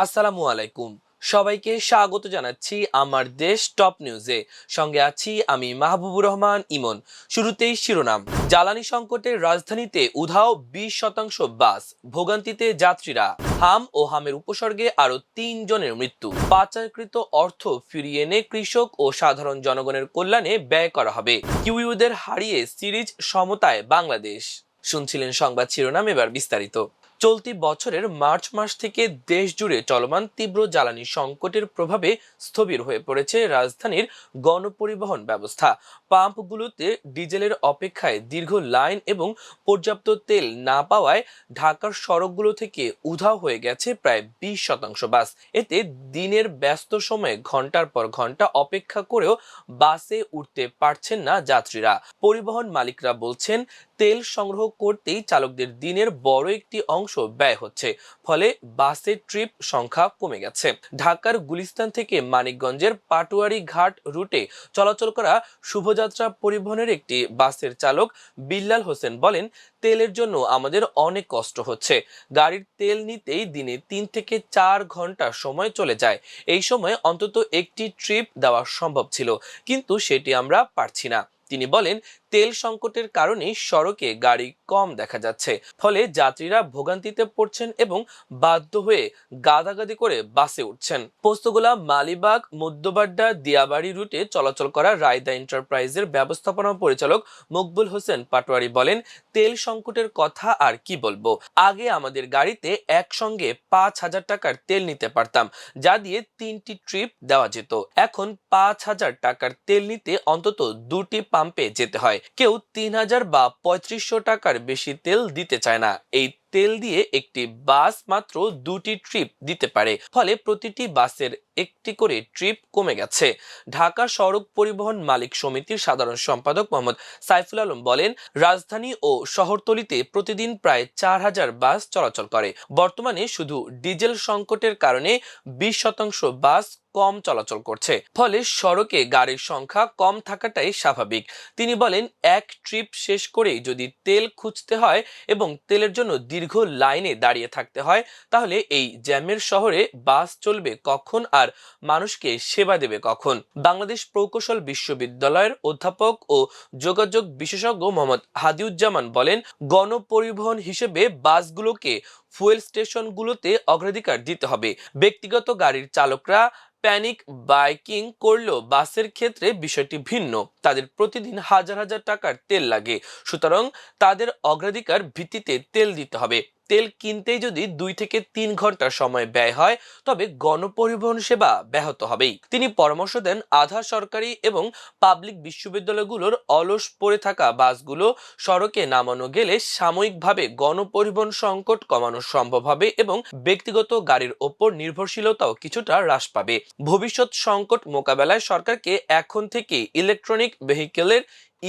আসসালামু আলাইকুম। সবাইকে স্বাগত জানাচ্ছি আমার দেশ টপ নিউজে। সঙ্গে আছি আমি মাহবুবুর রহমান ইমন। শুরুতেই শিরোনাম। জ্বালানি সংকটের রাজধানীতে উধাও 20% বাস, ভোগান্তিতে যাত্রীরা। হাম ও হামের উপসর্গে আরো 3 জনের মৃত্যু। পাচারকৃত অর্থ ফিরিয়ে এনে কৃষক ও সাধারণ জনগণের কল্যাণে ব্যয় করা হবে। কিউইউদের হারিয়ে সিরিজ সমতায় বাংলাদেশ। শুনছিলেন সংবাদ শিরোনাম, এবার বিস্তারিত। চলতি বছরের মার্চ মাস থেকে দেশ জুড়ে চলমান তীব্র জ্বালানি সংকটের প্রভাবে স্থবির হয়ে পড়েছে রাজধানীর গণপরিবহন ব্যবস্থা। পাম্পগুলোতে ডিজেলের অপেক্ষায় দীর্ঘ লাইন এবং পর্যাপ্ত তেল না পাওয়ায় ঢাকার সড়কগুলো থেকে উধাও হয়ে গেছে প্রায় 20% বাস। এতে দিনের ব্যস্ত সময়ে ঘন্টার পর ঘন্টা অপেক্ষা করেও বাসে উঠতে পারছেন না যাত্রীরা। পরিবহন মালিকরা বলছেন, তেল সংগ্রহ করতেই চালকদের দিনের বড় একটি অংশ ব্যয় হচ্ছে, ফলে বাসের ট্রিপ সংখ্যা কমে গেছে। ঢাকার গুলিস্তান থেকে মানিকগঞ্জের পাটোয়ারি ঘাট রুটে চলাচল করা শুভযাত্রা পরিবহনের একটি বাসের চালক বিল্লাল হোসেন বলেন, তেলের জন্য আমাদের অনেক কষ্ট হচ্ছে। গাড়ির তেল নিতেই দিনে 3 থেকে 4 ঘন্টা সময় চলে যায়। এই সময় অন্তত একটি ট্রিপ দেওয়া সম্ভব ছিল, কিন্তু সেটি আমরা পারছি না। তিনি বলেন, তেল সংকটের কারণে সড়কে গাড়ি কম দেখা যাচ্ছে, ফলে যাত্রীরা ভোগান্তিতে পড়ছেন এবং বাধ্য হয়ে গাদাগাদি করে বাসে উঠছেন। পোস্তগোলা, মালিবাগ, মধ্যবাড্ডা, দিয়াবাড়ি রুটে চলাচল করা রায়দা এন্টারপ্রাইজের ব্যবস্থাপনা পরিচালক মকবুল হোসেন পাটোয়ারি বলেন, তেল সংকটের কথা আর কি বলবো। আগে আমাদের গাড়িতে একসঙ্গে 5,000 টাকার তেল নিতে পারতাম, যা দিয়ে 3টি ট্রিপ দেওয়া যেত। এখন 5,000 টাকার তেল নিতে অন্তত 2টি পাম্পে যেতে হয়। কেউ 3,000 বা 3500 টাকার বেশি তেল দিতে চায় না। এই তেল দিয়ে একটি বাস মাত্র 2টি ট্রিপ দিতে পারে, ফলে প্রতিটি বাসের একটি করে ট্রিপ কমে গেছে। ঢাকা সড়ক পরিবহন মালিক সমিতির সাধারণ সম্পাদক মোহাম্মদ সাইফুল আলম বলেন, রাজধানী ও শহরতলিতে প্রতিদিন প্রায় 4,000 বাস চলাচল করে। বর্তমানে শুধু ডিজেল সংকটের কারণে 20% বাস কম চলাচল করছে, ফলে সড়কে গাড়ির সংখ্যা কম থাকাটাই স্বাভাবিক। তিনি বলেন, এক ট্রিপ শেষ করেই যদি তেল খুঁজতে হয় এবং তেলের জন্য দীর্ঘ লাইনে দাঁড়িয়ে থাকতে হয়, তাহলে এই জ্যামের শহরে বাস চলবে কখন আর মানুষকে সেবা দেবে কখন? বাংলাদেশ প্রকৌশল বিশ্ববিদ্যালয়ের অধ্যাপক ও যোগাযোগ বিশেষজ্ঞ মোহাম্মদ হাদিউজ্জামান বলেন, গণপরিবহন হিসেবে বাসগুলোকে ফুয়েল স্টেশনগুলোতে অগ্রাধিকার দিতে হবে। ব্যক্তিগত গাড়ির চালকরা প্যানিক বাইকিং করলেও বাসের ক্ষেত্রে বিষয়টি ভিন্ন। তাদের প্রতিদিন হাজার হাজার টাকার তেল লাগে, সুতরাং তাদের অগ্রাধিকার ভিত্তিতে তেল দিতে হবে। তেল কিনতেই যদি 2 থেকে 3 ঘন্টা সময় ব্যয় হয়, তবে গণপরিবহন সেবা ব্যাহত হবেই। তিনি পরামর্শ দেন, আধা সরকারি এবং পাবলিক বিশ্ববিদ্যালয়গুলোর অলস পড়ে থাকা বাসগুলো সড়কে নামানো গেলে সাময়িকভাবে গণপরিবহন সংকট কমানো সম্ভব হবে এবং ব্যক্তিগত গাড়ির ওপর নির্ভরশীলতাও কিছুটা হ্রাস পাবে। ভবিষ্যৎ সংকট মোকাবেলায় সরকারকে এখন থেকে ইলেকট্রনিক ভেহিকেলের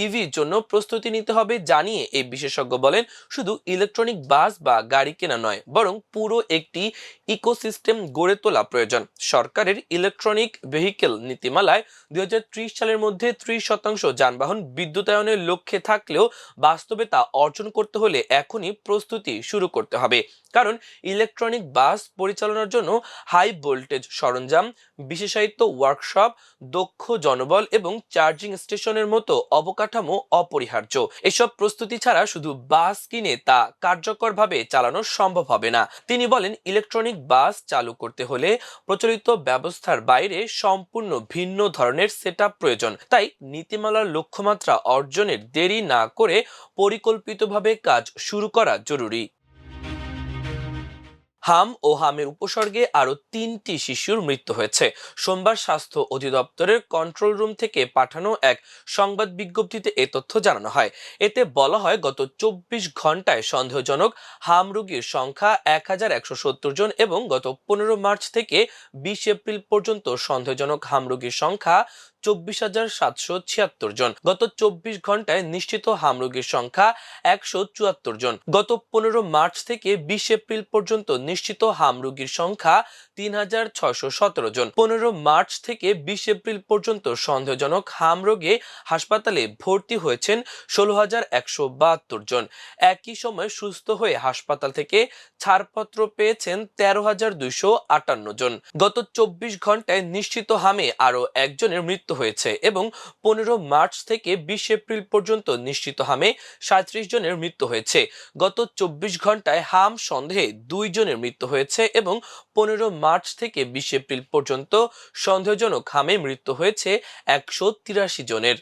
ইভির জন্য প্রস্তুতি নিতে হবে জানিয়ে এই বিশেষজ্ঞ বলেন, শুধু ইলেকট্রনিক বাস বা গাড়ি কেনা নয়, বরং পুরো একটি ইকোসিস্টেম গড়ে তোলা প্রয়োজন। সরকারের ইলেকট্রনিক ভেহিকেল নীতিমালায় 2030 সালের মধ্যে 30% যানবাহন বিদ্যুতায়নের লক্ষ্যে থাকলেও বাস্তবে তা অর্জন করতে হলে এখনই প্রস্তুতি শুরু করতে হবে। কারণ ইলেকট্রনিক বাস পরিচালনার জন্য হাই ভোল্টেজ সরঞ্জাম, বিশেষায়িত ওয়ার্কশপ, দক্ষ জনবল এবং চার্জিং স্টেশনের মতো অবকাঠামো অপরিহার্য। এসব প্রস্তুতি ছাড়া শুধু বাস কিনে তা কার্যকরভাবে চালানো সম্ভব হবে না। তিনি বলেন, ইলেকট্রনিক বাস চালু করতে হলে প্রচলিত ব্যবস্থার বাইরে সম্পূর্ণ ভিন্ন ধরনের সেটআপ প্রয়োজন। তাই নীতিমালার লক্ষ্যমাত্রা অর্জনের দেরি না করে পরিকল্পিতভাবে কাজ শুরু করা জরুরি। হাম ও হামের উপসর্গে আরো 3টি শিশুর মৃত্যু হয়েছে। সোমবার স্বাস্থ্য অধিদপ্তরের কন্ট্রোল রুম থেকে পাঠানো এক সংবাদ বিজ্ঞপ্তিতে এ তথ্য জানানো হয়। এতে বলা হয়, গত 24 ঘন্টায় সন্দেহজনক হাম রোগীর সংখ্যা 1,170 জন এবং গত 15 মার্চ থেকে 20 এপ্রিল পর্যন্ত সন্দেহজনক হাম রোগীর সংখ্যা 24,776 জন। গত 24 ঘন্টায় নিশ্চিত হাম রোগীর সংখ্যা 174 জন। গত 15 মার্চ থেকে 20 এপ্রিল পর্যন্ত নিশ্চিত হাম রোগীর সংখ্যা 3,617 জন। 15 মার্চ থেকে 20 এপ্রিল পর্যন্ত সন্দেহজনক হাম রোগে হাসপাতালে ভর্তি হয়েছেন 16,172 জন। একই সময় সুস্থ হয়ে হাসপাতাল থেকে ছাড়পত্র পেয়েছেন 13,258 জন। গত 24 ঘন্টায় নিশ্চিত হামে আরও একজনের মৃত্যু হয়েছে এবং 15 মার্চ থেকে 20 এপ্রিল পর্যন্ত নিশ্চিত হামে 37 জনের মৃত্যু হয়েছে। গত 24 ঘন্টায় হাম সন্দেহে 2 জনের মৃত্যু হয়েছে এবং 15 মার্চ থেকে 20 এপ্রিল পর্যন্ত সন্দেহজনক হামে মৃত্যু হয়েছে 183 জনের।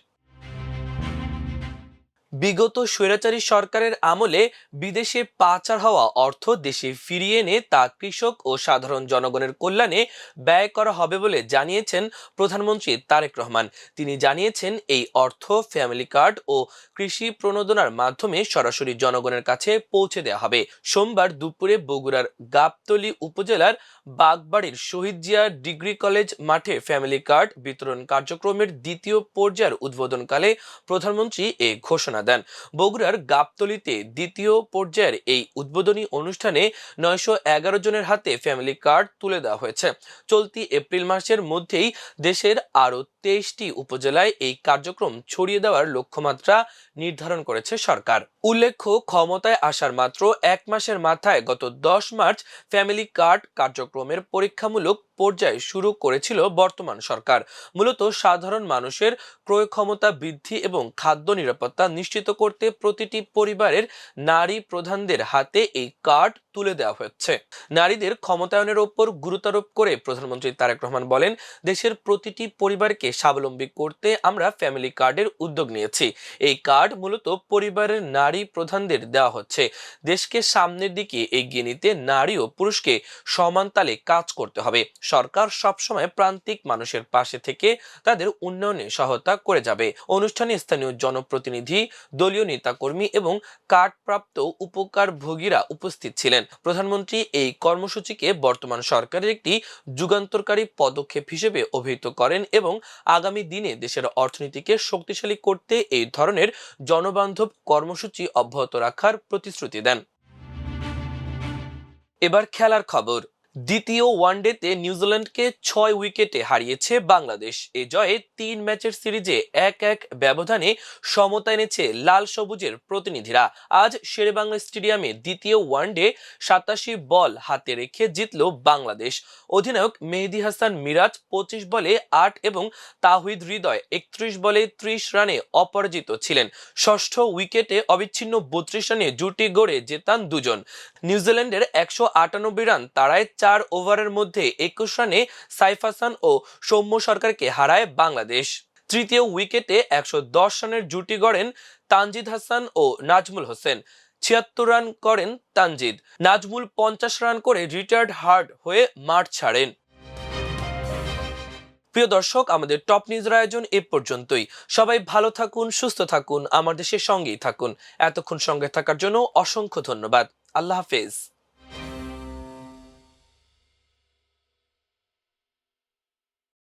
বিগত স্বৈরাচারী সরকারের আমলে বিদেশে পাচার হওয়া অর্থ দেশে ফিরিয়ে এনে তা কৃষক ও সাধারণ জনগণের কল্যাণে ব্যয় করা হবে বলে জানিয়েছেন প্রধানমন্ত্রী তারেক রহমান। তিনি জানিয়েছেন এই অর্থ ফ্যামিলি কার্ড ও কৃষি প্রণোদনার মাধ্যমে সরাসরি জনগণের কাছে পৌঁছে দেওয়া হবে। সোমবার দুপুরে বগুড়ার গাবতলী উপজেলার বাগবাড়ির শহীদ জিয়া ডিগ্রি কলেজ মাঠে ফ্যামিলি কার্ড বিতরণ কার্যক্রমের দ্বিতীয় পর্যায়ের উদ্বোধনকালে প্রধানমন্ত্রী এ ঘোষণা দেন। বগুড়ার গাবতলীতে দ্বিতীয় পর্যায়ের এই উদ্বোধনী অনুষ্ঠানে 911 জনের হাতে ফ্যামিলি কার্ড তুলে দেওয়া হয়েছে। চলতি এপ্রিল মাসের মধ্যেই দেশের আরো 23টি উপজেলায় এই কার্যক্রম ছড়িয়ে দেওয়ার লক্ষ্যমাত্রা নির্ধারণ করেছে সরকার। উল্লেখ্য, ক্ষমতায় আসার মাত্র 1 মাসের মাথায় গত 10 মার্চ ফ্যামিলি কার্ড কার্যক্রমের পরীক্ষামূলক পর্যায়ে শুরু করেছিল বর্তমান সরকার। মূলত সাধারণ মানুষের ক্রয় ক্ষমতা বৃদ্ধি এবং খাদ্য নিরাপত্তা নিশ্চিত করতে প্রতিটি পরিবারের নারী প্রধানদের হাতে এই কার্ড তুলে দেওয়া হচ্ছে। নারীদের ক্ষমতায়নের ওপর গুরুত্বারোপ করে প্রধানমন্ত্রী তারেক রহমান বলেন, দেশের প্রতিটি পরিবারকে স্বাবলম্বী করতে আমরা ফ্যামিলি কার্ডের উদ্যোগ নিয়েছি। এই কার্ড মূলত পরিবারের নারী প্রধানদের দেওয়া হচ্ছে। দেশকে সামনের দিকে এগিয়ে নিতে নারী ও পুরুষকে সমান তালে কাজ করতে হবে। সরকার সবসময় প্রান্তিক মানুষের পাশে থেকে তাদের উন্নয়নে সহায়তা করে যাবে। অনুষ্ঠানে স্থানীয় জনপ্রতিনিধি, দলীয় নেতাকর্মী এবং কার্ডপ্রাপ্ত উপকারভোগীরা উপস্থিত ছিলেন। প্রধানমন্ত্রী এই কর্মসূচিকে বর্তমান সরকারের একটি যুগান্তকারী পদক্ষেপ হিসেবে অভিহিত করেন এবং আগামী দিনে দেশের অর্থনীতিকে শক্তিশালী করতে এই ধরনের জনবান্ধব কর্মসূচি অব্যাহত রাখার প্রতিশ্রুতি দেন। এবার খেলার খবর। দ্বিতীয় ওয়ানডেতে নিউজিল্যান্ডকে 6 উইকেটে হারিয়েছে বাংলাদেশ। এ জয়ে 3 ম্যাচের সিরিজে 1-1 ব্যবধানে সমতা এনেছে লাল সবুজের প্রতিনিধিরা। আজ শেরেবাংলা স্টেডিয়ামে দ্বিতীয় ওয়ানডে 87 বল হাতে রেখে জিতল বাংলাদেশ। অধিনায়ক মেহেদী হাসান মিরাজ 25 বলে 8 এবং তাওহিদ হৃদয় 31 বলে 30 রানে অপরাজিত ছিলেন। ষষ্ঠ উইকেটে অবিচ্ছিন্ন 32 রানে জুটি গড়ে জেতান দুজন। নিউজিল্যান্ডের 198 রান তাড়ায় 4 ওভারের মধ্যে 21 রানে সাইফ হাসান ও সৌম্য সরকারকে হারায় বাংলাদেশ। তৃতীয় উইকেটে 110 রানের জুটি গড়েন তানজিদ হাসান ও নাজমুল হোসেন। 76 রান করেন তানজিদ। নাজমুল 50 রান করে রিটায়ার্ড হার্ড হয়ে মাঠ ছাড়েন। প্রিয় দর্শক, আমাদের টপ নিউজের আয়োজন এ পর্যন্তই। সবাই ভালো থাকুন, সুস্থ থাকুন, আমার দেশের সঙ্গেই থাকুন। এতক্ষণ সঙ্গে থাকার জন্য অসংখ্য ধন্যবাদ। আল্লাহ হাফেজ।